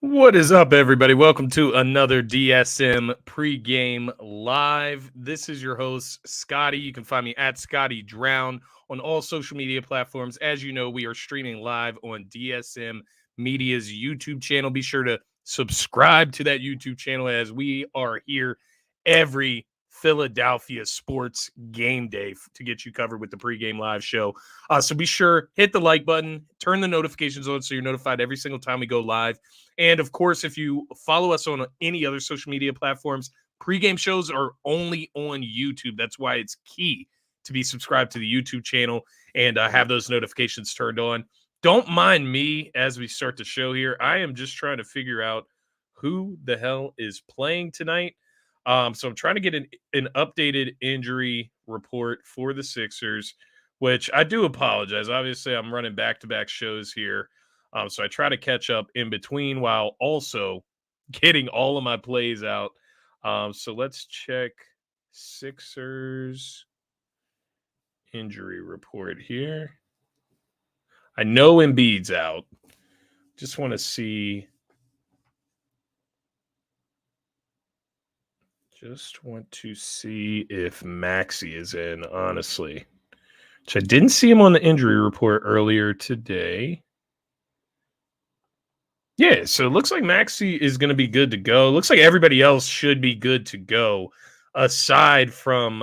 What is up, everybody? Welcome to another DSM Pre Game Live. This is your host, Scotty. You can find me at Scotty Drown on all social media platforms. As you know, we are streaming live on DSM Media's YouTube channel. Be sure to subscribe to that YouTube channel as we are here every Philadelphia sports game day to get you covered with the pregame live show. So be sure, hit the like button, turn the notifications on so you're notified every single time we go live. And of course, if you follow us on any other social media platforms, pregame shows are only on YouTube. That's why it's key to be subscribed to the YouTube channel and have those notifications turned on. Don't mind me as we start the show here. I am just trying to figure out who the hell is playing tonight. So I'm trying to get an updated injury report for the Sixers, which I do apologize. Obviously, I'm running back-to-back shows here. So I try to catch up in between while also getting all of my plays out. So let's check Sixers injury report here. I know Embiid's out. Just want to see. Just want to see if Maxey is in, honestly. Which I didn't see him on the injury report earlier today. Yeah, so it looks like Maxey is going to be good to go. Looks like everybody else should be good to go, aside from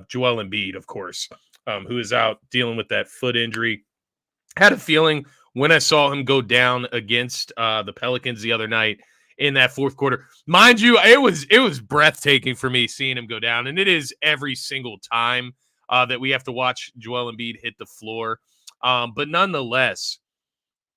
Joel Embiid, of course, who is out dealing with that foot injury. Had a feeling when I saw him go down against the Pelicans the other night in that fourth quarter. Mind you, it was breathtaking for me seeing him go down, and it is every single time that we have to watch Joel Embiid hit the floor. But nonetheless,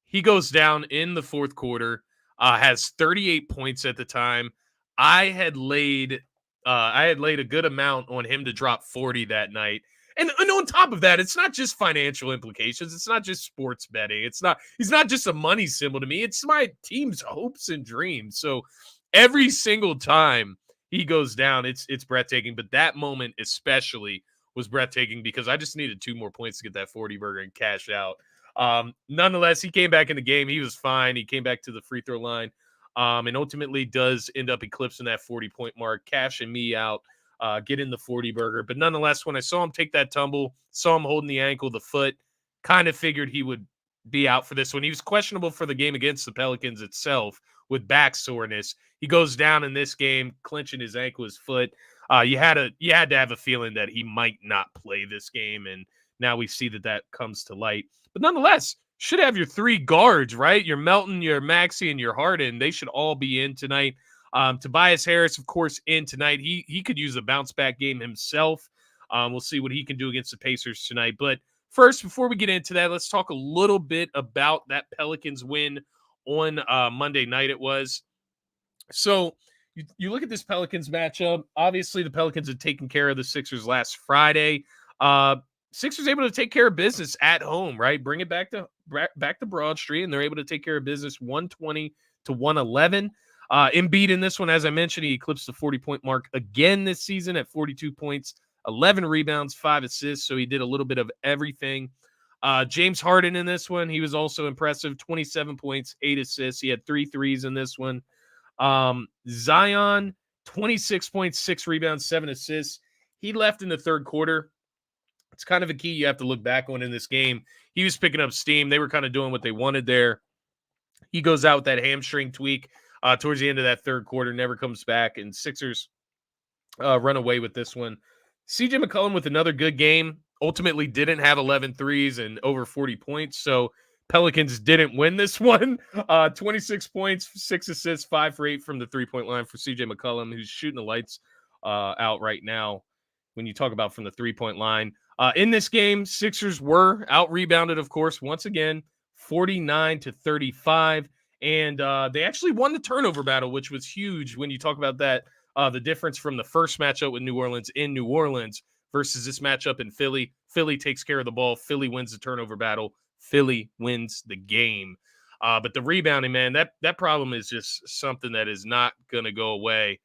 he goes down in the fourth quarter, has 38 points at the time. I had laid a good amount on him to drop 40 that night. And on top of that, it's not just financial implications. It's not just sports betting. He's not just a money symbol to me. It's my team's hopes and dreams. So every single time he goes down, it's breathtaking. But that moment especially was breathtaking because I just needed 2 more points to get that 40 burger and cash out. Nonetheless, he came back in the game. He was fine. He came back to the free throw line and ultimately does end up eclipsing that 40-point mark, cashing me out, getting the 40 burger. But nonetheless, when I saw him take that tumble, saw him holding the ankle, the foot, kind of figured he would be out for this one. He was questionable for the game against the Pelicans itself with back soreness. He goes down in this game, clenching his ankle, his foot. You had to have a feeling that he might not play this game, and now we see that comes to light. But nonetheless, should have your 3 guards, right? Your Melton, your Maxey, and your Harden. They should all be in tonight. Tobias Harris, of course, in tonight. He could use a bounce-back game himself. We'll see what he can do against the Pacers tonight. But first, before we get into that, let's talk a little bit about that Pelicans win on Monday night it was. So you look at this Pelicans matchup. Obviously, the Pelicans had taken care of the Sixers last Friday. Sixers able to take care of business at home, right? Bring it back to Broad Street, and they're able to take care of business 120-111. Embiid in this one, as I mentioned, he eclipsed the 40-point mark again this season at 42 points, 11 rebounds, 5 assists. So he did a little bit of everything. James Harden in this one, he was also impressive, 27 points, 8 assists. He had 3 threes in this one. Zion, 26 points, 6 rebounds, 7 assists. He left in the third quarter. It's kind of a key you have to look back on in this game. He was picking up steam. They were kind of doing what they wanted there. He goes out with that hamstring tweak towards the end of that third quarter, never comes back, and Sixers run away with this one. CJ McCollum with another good game. Ultimately didn't have 11 threes and over 40 points, so Pelicans didn't win this one. 26 points, 6 assists, 5 for 8 from the three-point line for CJ McCollum, who's shooting the lights out right now when you talk about from the three-point line. In this game, Sixers were out-rebounded, of course, once again, 49-35. And they actually won the turnover battle, which was huge when you talk about that. The difference from the first matchup with New Orleans in New Orleans versus this matchup in Philly. Philly takes care of the ball. Philly wins the turnover battle. Philly wins the game. But the rebounding, man, that problem is just something that is not going to go away.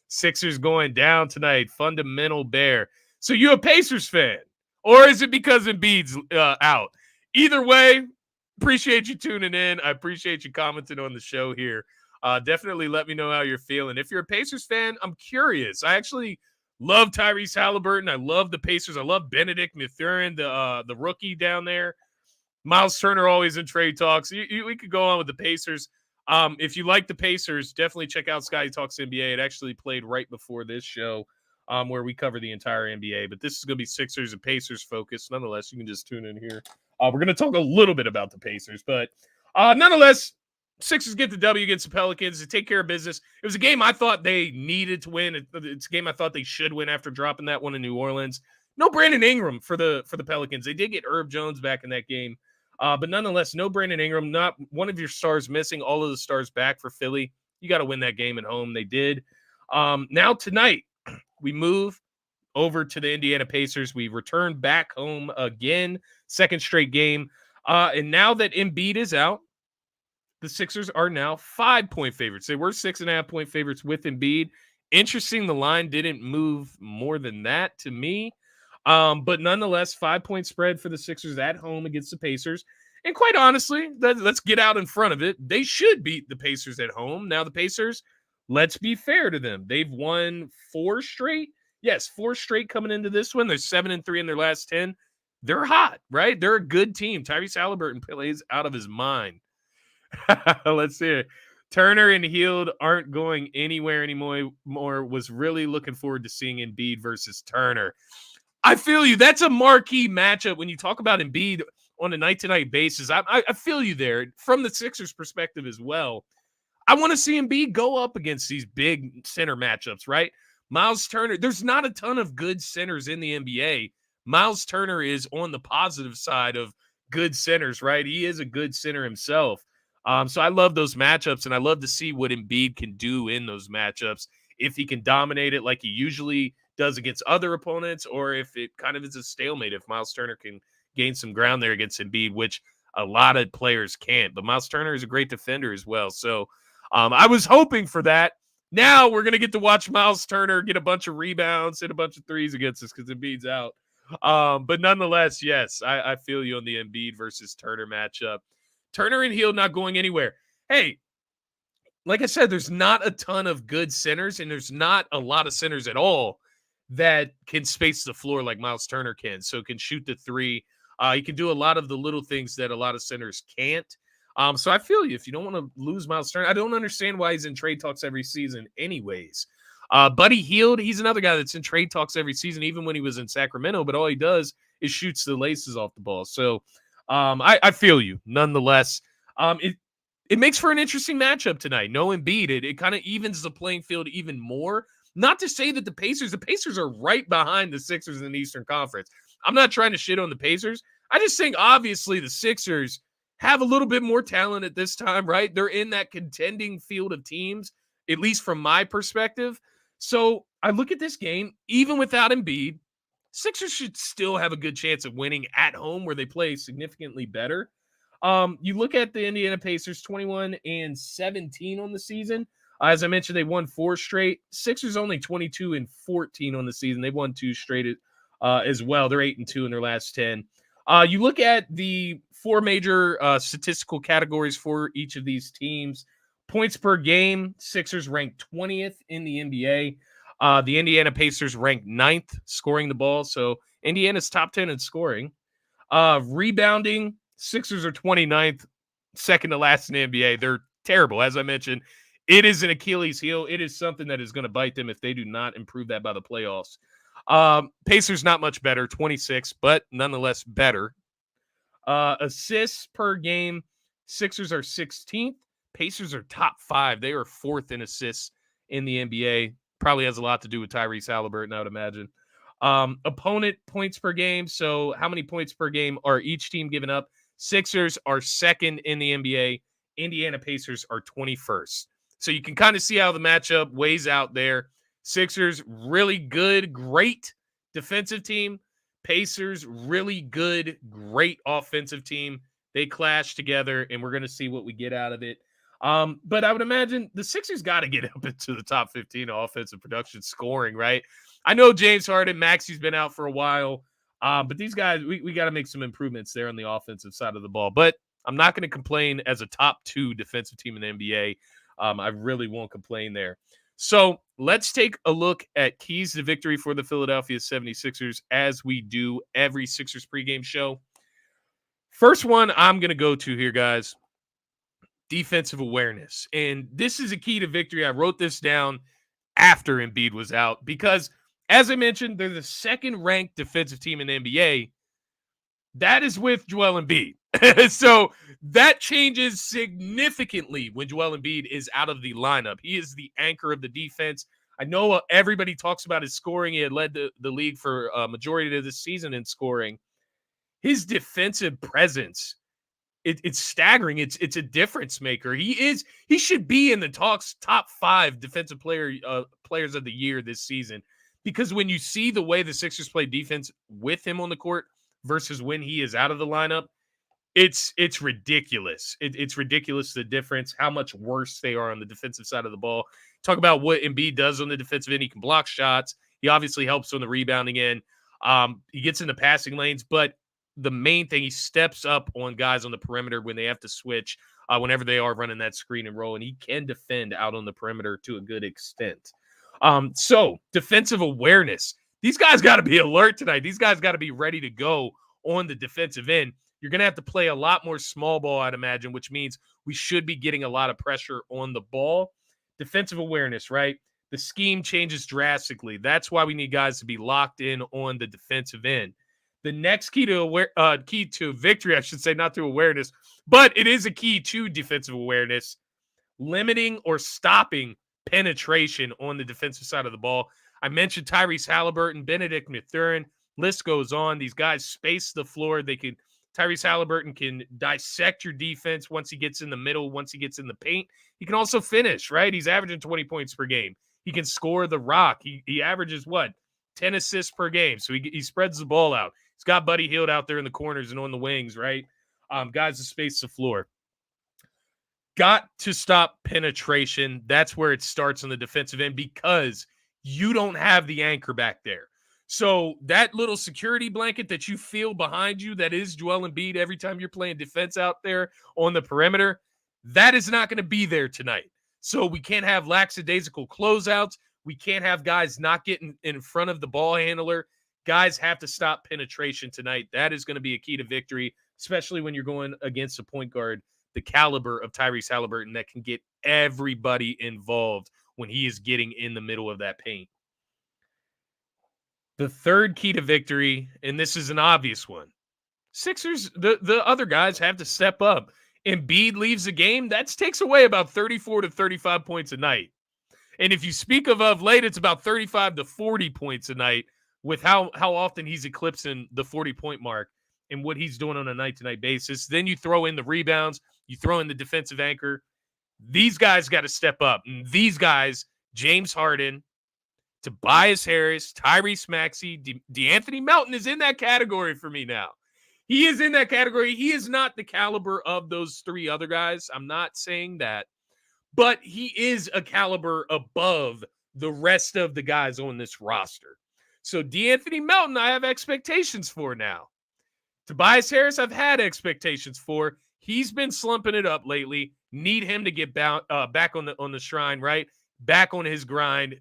Sixers going down tonight. Fundamental bear. So you a Pacers fan? Or is it because Embiid's out? Either way, appreciate you tuning in. I appreciate you commenting on the show here. Definitely let me know how you're feeling. If you're a Pacers fan, I'm curious. I actually love Tyrese Halliburton. I love the Pacers. I love Benedict Mathurin, the rookie down there. Miles Turner always in trade talks. We could go on with the Pacers. If you like the Pacers, definitely check out Scotty Talks NBA. It actually played right before this show, where we cover the entire NBA. But this is going to be Sixers and Pacers focused. Nonetheless, you can just tune in here. We're going to talk a little bit about the Pacers, but nonetheless, Sixers get the W against the Pelicans to take care of business. It was a game I thought they needed to win. It's a game I thought they should win after dropping that one in New Orleans. No Brandon Ingram for the Pelicans. They did get Herb Jones back in that game. But nonetheless, no Brandon Ingram, not one of your stars missing, all of the stars back for Philly. You got to win that game at home. They did. Now tonight, we move over to the Indiana Pacers. We return back home again, second straight game. And now that Embiid is out, the Sixers are now 5-point favorites. They were 6.5-point favorites with Embiid. Interesting, the line didn't move more than that to me. But nonetheless, 5-point spread for the Sixers at home against the Pacers. And quite honestly, let's get out in front of it. They should beat the Pacers at home. Now, the Pacers, let's be fair to them. They've won 4 straight. Yes, 4 straight coming into this one. They're 7-3 in their last 10. They're hot, right? They're a good team. Tyrese Halliburton plays out of his mind. Let's see it. Turner and Hield aren't going anywhere anymore. Was really looking forward to seeing Embiid versus Turner. I feel you. That's a marquee matchup when you talk about Embiid on a night-to-night basis. I feel you there from the Sixers' perspective as well. I want to see Embiid go up against these big center matchups, right? Miles Turner, there's not a ton of good centers in the NBA. Miles Turner is on the positive side of good centers, right? He is a good center himself. So I love those matchups, and I love to see what Embiid can do in those matchups. If he can dominate it like he usually does against other opponents, or if it kind of is a stalemate, if Miles Turner can gain some ground there against Embiid, which a lot of players can't. But Miles Turner is a great defender as well. So I was hoping for that. Now we're going to get to watch Miles Turner get a bunch of rebounds, hit a bunch of threes against us because Embiid's out. But nonetheless, yes, I feel you on the Embiid versus Turner matchup. Turner and Hield not going anywhere. Hey, like I said, there's not a ton of good centers, and there's not a lot of centers at all that can space the floor like Miles Turner can. So can shoot the three. He can do a lot of the little things that a lot of centers can't. So I feel you. If you don't want to lose Miles Turner, I don't understand why he's in trade talks every season anyways. Buddy Hield, he's another guy that's in trade talks every season, even when he was in Sacramento, but all he does is shoots the laces off the ball. So I feel you. Nonetheless, it makes for an interesting matchup tonight. No Embiid. It kind of evens the playing field even more. Not to say that the Pacers are right behind the Sixers in the Eastern Conference. I'm not trying to shit on the Pacers. I just think obviously the Sixers have a little bit more talent at this time, right? They're in that contending field of teams, at least from my perspective. So I look at this game, even without Embiid, Sixers should still have a good chance of winning at home where they play significantly better. You look at the Indiana Pacers, 21-17 on the season. As I mentioned, they won 4 straight. Sixers only 22-14 on the season. They've won 2 straight as well. They're 8-2 in their last 10. You look at the 4 major statistical categories for each of these teams. Points per game, Sixers ranked 20th in the NBA. The Indiana Pacers ranked 9th scoring the ball. So Indiana's top 10 in scoring. Rebounding, Sixers are 29th, second to last in the NBA. They're terrible. As I mentioned, it is an Achilles heel. It is something that is going to bite them if they do not improve that by the playoffs. Pacers not much better, 26, but nonetheless better. Assists per game, Sixers are 16th. Pacers are top 5. They are 4th in assists in the NBA. Probably has a lot to do with Tyrese Halliburton, I would imagine. Opponent points per game. So how many points per game are each team giving up? Sixers are 2nd in the NBA. Indiana Pacers are 21st. So you can kind of see how the matchup weighs out there. Sixers, really good, great defensive team. Pacers, really good, great offensive team. They clash together, and we're going to see what we get out of it. But I would imagine the Sixers got to get up into the top 15 offensive production scoring, right? I know James Harden, Maxi's been out for a while, but these guys, we got to make some improvements there on the offensive side of the ball. But I'm not going to complain as a top 2 defensive team in the NBA. I really won't complain there. So let's take a look at keys to victory for the Philadelphia 76ers as we do every Sixers pregame show. First one I'm going to go to here, guys, defensive awareness. And this is a key to victory. I wrote this down after Embiid was out because, as I mentioned, they're the second-ranked defensive team in the NBA. That is with Joel Embiid. So that changes significantly when Joel Embiid is out of the lineup. He is the anchor of the defense. I know everybody talks about his scoring. He had led the league for a majority of the season in scoring. His defensive presence, it's staggering. It's a difference maker. He should be in the top 5 defensive players of the year this season, because when you see the way the Sixers play defense with him on the court versus when he is out of the lineup, it's ridiculous. It's ridiculous, the difference, how much worse they are on the defensive side of the ball. Talk about what Embiid does on the defensive end. He can block shots. He obviously helps on the rebounding end. He gets in the passing lanes, but the main thing, he steps up on guys on the perimeter when they have to switch, whenever they are running that screen and roll, and he can defend out on the perimeter to a good extent. So defensive awareness. These guys got to be alert tonight. These guys got to be ready to go on the defensive end. You're going to have to play a lot more small ball, I'd imagine, which means we should be getting a lot of pressure on the ball. Defensive awareness, right? The scheme changes drastically. That's why we need guys to be locked in on the defensive end. The next key to victory, I should say, not to awareness, but it is a key to defensive awareness, limiting or stopping penetration on the defensive side of the ball. I mentioned Tyrese Halliburton, Benedict Mathurin. List goes on. These guys space the floor. Tyrese Halliburton can dissect your defense once he gets in the middle, once he gets in the paint. He can also finish, right? He's averaging 20 points per game. He can score the rock. He averages, 10 assists per game. So he spreads the ball out. He's got Buddy Hield out there in the corners and on the wings, right? Guys to space the floor. Got to stop penetration. That's where it starts on the defensive end, because you don't have the anchor back there. So that little security blanket that you feel behind you, that is Joel Embiid every time you're playing defense out there on the perimeter, that is not going to be there tonight. So we can't have lackadaisical closeouts. We can't have guys not getting in front of the ball handler. Guys have to stop penetration tonight. That is going to be a key to victory, especially when you're going against a point guard the caliber of Tyrese Halliburton that can get everybody involved when he is getting in the middle of that paint. The third key to victory, and this is an obvious one, Sixers, the other guys have to step up. Embiid leaves the game, that takes away about 34 to 35 points a night. And if you speak of late, it's about 35 to 40 points a night, with how often he's eclipsing the 40-point mark and what he's doing on a night-to-night basis. Then you throw in the rebounds, you throw in the defensive anchor. These guys got to step up. And these guys, James Harden, Tobias Harris, Tyrese Maxey, DeAnthony Melton is in that category for me now. He is in that category. He is not the caliber of those 3 other guys. I'm not saying that. But he is a caliber above the rest of the guys on this roster. So DeAnthony Melton, I have expectations for now. Tobias Harris, I've had expectations for. He's been slumping it up lately. Need him to get back on the shrine, right? Back on his grind.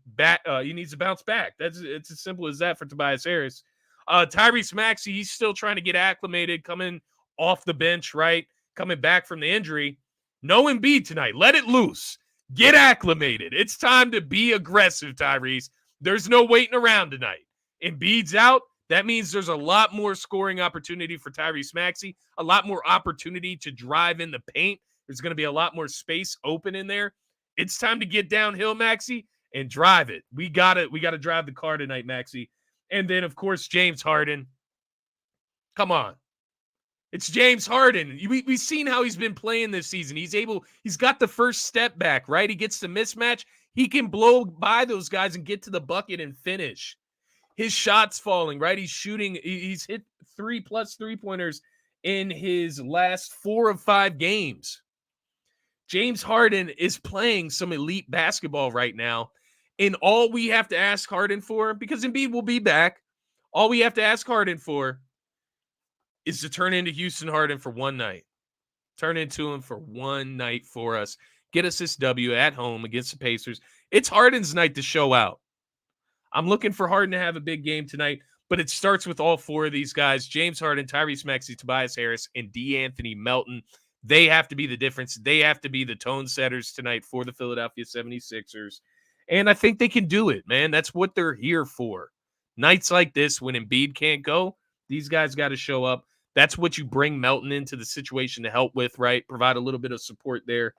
He needs to bounce back. It's as simple as that for Tobias Harris. Tyrese Maxey, he's still trying to get acclimated, coming off the bench, right? Coming back from the injury. No Embiid tonight. Let it loose. Get acclimated. It's time to be aggressive, Tyrese. There's no waiting around tonight. Embiid's out. That means there's a lot more scoring opportunity for Tyrese Maxey, a lot more opportunity to drive in the paint. There's going to be a lot more space open in there. It's time to get downhill, Maxey, and drive it. We got to drive the car tonight, Maxey. And then, of course, James Harden. Come on. It's James Harden. We've seen how he's been playing this season. He's got the first step back, right? He gets the mismatch. He can blow by those guys and get to the bucket and finish. His shot's falling, right? He's hit 3+ 3-pointers in his last 4 of 5 games. James Harden is playing some elite basketball right now. And all we have to ask Harden for, because Embiid will be back, all we have to ask Harden for is to turn into Houston Harden for one night. Turn into him for one night for us. get us this W at home against the Pacers. It's Harden's night to show out. I'm looking for Harden to have a big game tonight, but it starts with all four of these guys: James Harden, Tyrese Maxey, Tobias Harris, and D'Anthony Melton. They have to be the difference. They have to be the tone setters tonight for the Philadelphia 76ers. And I think they can do it, man. That's what they're here for. Nights like this, when Embiid can't go, these guys got to show up. That's what you bring Melton into the situation to help with, right? Provide a little bit of support there.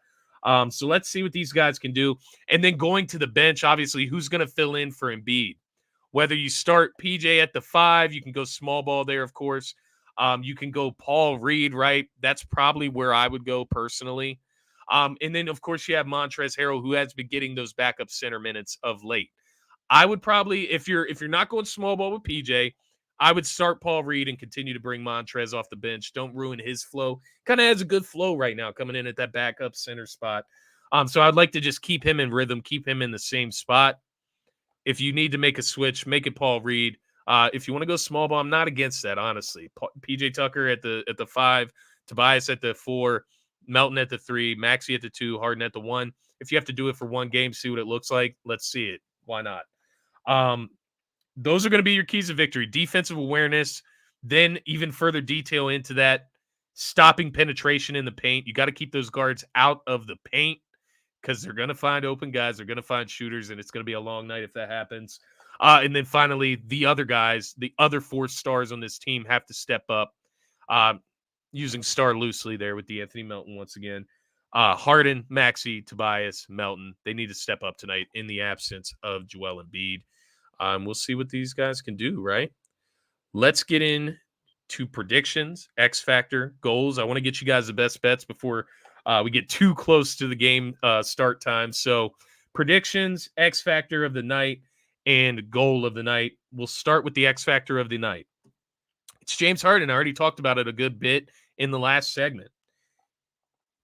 So let's see what these guys can do. And then going to the bench, obviously, who's going to fill in for Embiid? Whether you start PJ at the 5, you can go small ball there, of course. You can go Paul Reed, right? That's probably where I would go personally. And then, of course, you have Montrezl Harrell, who has been getting those backup center minutes of late. I would probably, if you're not going small ball with PJ, I would start Paul Reed and continue to bring Montrez off the bench. Don't ruin his flow. Kind of has a good flow right now coming in at that backup center spot. So I'd like to just keep him in rhythm, keep him in the same spot. If you need to make a switch, make it Paul Reed. If you want to go small ball, I'm not against that, honestly. PJ Tucker at the 5, Tobias at the 4, Melton at the 3, Maxey at the 2, Harden at the 1. If you have to do it for one game, see what it looks like, let's see it. Why not? Those are going to be your keys of victory. Defensive awareness, then even further detail into that, stopping penetration in the paint. You got to keep those guards out of the paint because they're going to find open guys. They're going to find shooters, and it's going to be a long night if that happens. And then finally, the other guys, the other 4 stars on this team have to step up. Using star loosely there with D'Anthony Melton once again. Harden, Maxey, Tobias, Melton, they need to step up tonight in the absence of Joel Embiid. We'll see what these guys can do, right? Let's get into predictions, X Factor, goals. I want to get you guys the best bets before we get too close to the game start time. So predictions, X Factor of the night, and goal of the night. We'll start with the X Factor of the night. It's James Harden. I already talked about it a good bit in the last segment.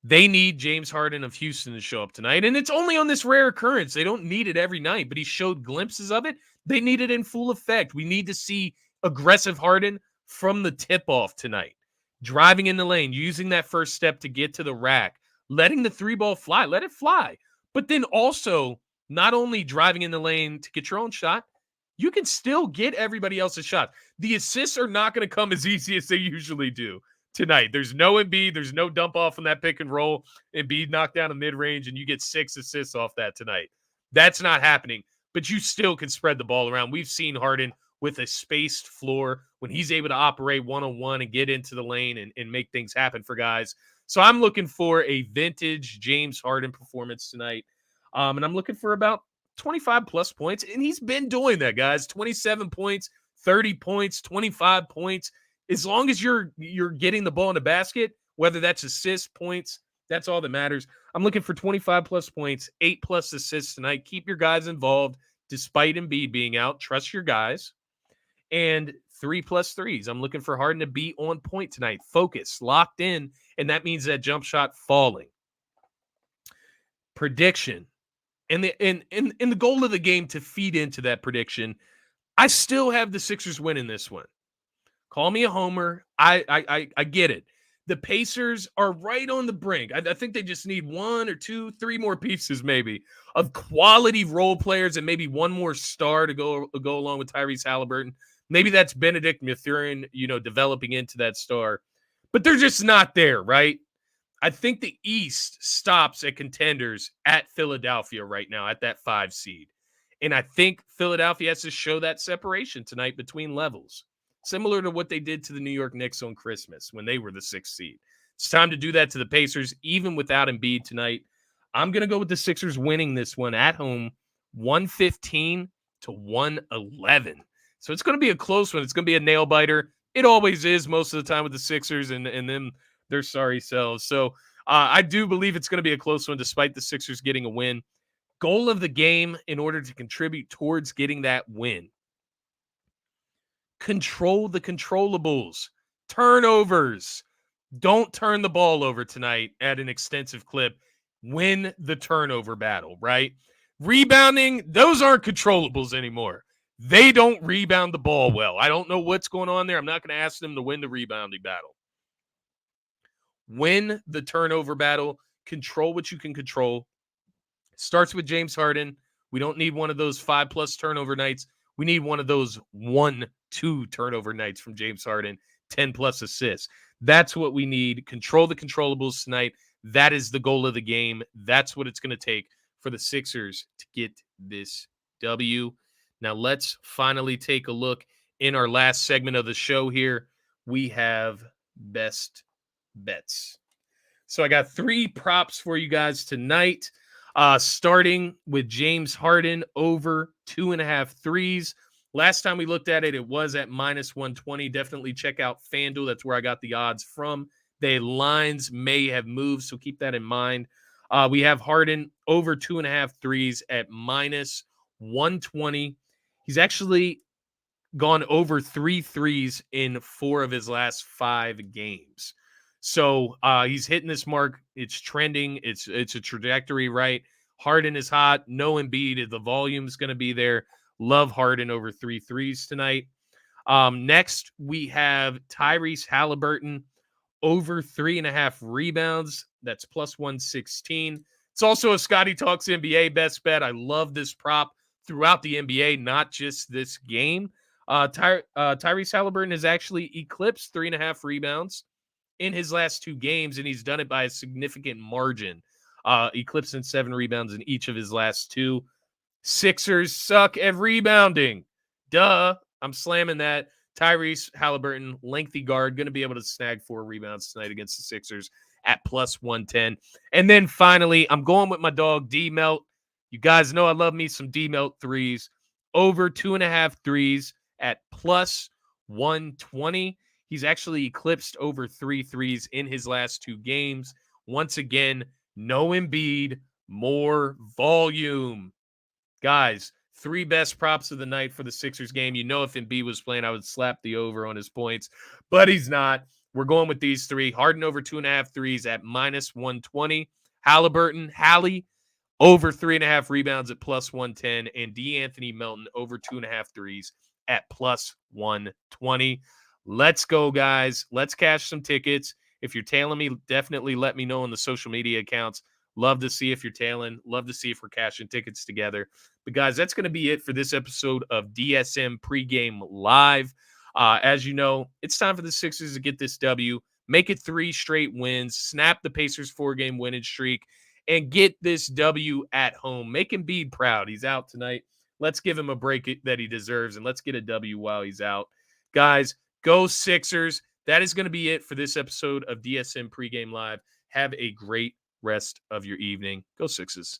They need James Harden of Houston to show up tonight, and it's only on this rare occurrence. They don't need it every night, but he showed glimpses of it. They need it in full effect. We need to see aggressive Harden from the tip-off tonight. Driving in the lane, using that first step to get to the rack, letting the 3-ball fly. Let it fly. But then also, not only driving in the lane to get your own shot, you can still get everybody else's shot. The assists are not going to come as easy as they usually do tonight. There's no Embiid. There's no dump off on that pick and roll. Embiid knocked down a mid-range, and you get 6 assists off that tonight. That's not happening, but you still can spread the ball around. We've seen Harden with a spaced floor when he's able to operate one-on-one and get into the lane and make things happen for guys. So I'm looking for a vintage James Harden performance tonight, and I'm looking for about 25-plus points, and he's been doing that, guys. 27 points, 30 points, 25 points. As long as you're getting the ball in the basket, whether that's assists, points, that's all that matters. I'm looking for 25-plus points, 8-plus assists tonight. Keep your guys involved despite Embiid being out. Trust your guys. And 3+ threes. I'm looking for Harden to be on point tonight. Focus, locked in, and that means that jump shot falling. Prediction. And the goal of the game to feed into that prediction, I still have the Sixers winning this one. Call me a homer. I get it. The Pacers are right on the brink. I think they just need 1 or 2, 3 more pieces maybe of quality role players and maybe one more star to go along with Tyrese Halliburton. Maybe that's Benedict Mathurin, developing into that star. But they're just not there, right? I think the East stops at contenders at Philadelphia right now at that 5 seed. And I think Philadelphia has to show that separation tonight between levels, similar to what they did to the New York Knicks on Christmas when they were the 6th seed. It's time to do that to the Pacers, even without Embiid tonight. I'm going to go with the Sixers winning this one at home, 115-111. So it's going to be a close one. It's going to be a nail biter. It always is most of the time with the Sixers and them, their sorry selves. So I do believe it's going to be a close one despite the Sixers getting a win. Goal of the game in order to contribute towards getting that win. Control the controllables. Turnovers. Don't turn the ball over tonight at an extensive clip. Win the turnover battle, right? Rebounding, those aren't controllables anymore. They don't rebound the ball well. I don't know what's going on there. I'm not going to ask them to win the rebounding battle. Win the turnover battle. Control what you can control. Starts with James Harden. We don't need one of those 5+ turnover nights. We need one of those 1-2 turnover nights from James Harden, 10+ assists. That's what we need. Control the controllables tonight. That is the goal of the game. That's what it's going to take for the Sixers to get this W. Now let's finally take a look in our last segment of the show here. We have best bets. So I got 3 props for you guys tonight. Starting with James Harden over 2.5 threes. Last time we looked at it, it was at -120. Definitely check out FanDuel. That's where I got the odds from. The lines may have moved, so keep that in mind. We have Harden over 2.5 threes at -120. He's actually gone over 3 threes in 4 of his last 5 games. So he's hitting this mark. It's trending. It's a trajectory, right? Harden is hot. No Embiid. The volume's going to be there. Love Harden over 3 threes tonight. Next, we have Tyrese Halliburton over 3.5 rebounds. That's +116. It's also a Scotty Talks NBA best bet. I love this prop throughout the NBA, not just this game. Tyrese Halliburton has actually eclipsed 3.5 rebounds in his last 2 games, and he's done it by a significant margin, eclipsing 7 rebounds in each of his last 2. Sixers suck at rebounding. Duh. I'm slamming that. Tyrese Halliburton, lengthy guard, going to be able to snag 4 rebounds tonight against the Sixers at +110. And then finally, I'm going with my dog D-Melt. You guys know I love me some D-Melt threes. Over 2.5 threes at +120. He's actually eclipsed over 3 threes in his last 2 games. Once again, no Embiid, more volume. Guys, 3 best props of the night for the Sixers game. You know, if Embiid was playing, I would slap the over on his points, but he's not. We're going with these 3. Harden over 2.5 threes at -120. Halliburton, Hallie, over 3.5 rebounds at +110. And D'Anthony Melton over 2.5 threes at +120. Let's go, guys. Let's cash some tickets. If you're tailing me, definitely let me know on the social media accounts. Love to see if you're tailing. Love to see if we're cashing tickets together. But, guys, that's going to be it for this episode of DSM Pre Game Live. As you know, it's time for the Sixers to get this W, make it 3 straight wins, snap the Pacers' 4-game winning streak, and get this W at home. Make Embiid proud. He's out tonight. Let's give him a break that he deserves, and let's get a W while he's out. Guys, go Sixers. That is going to be it for this episode of DSM Pre Game Live. Have a great rest of your evening. Go Sixers.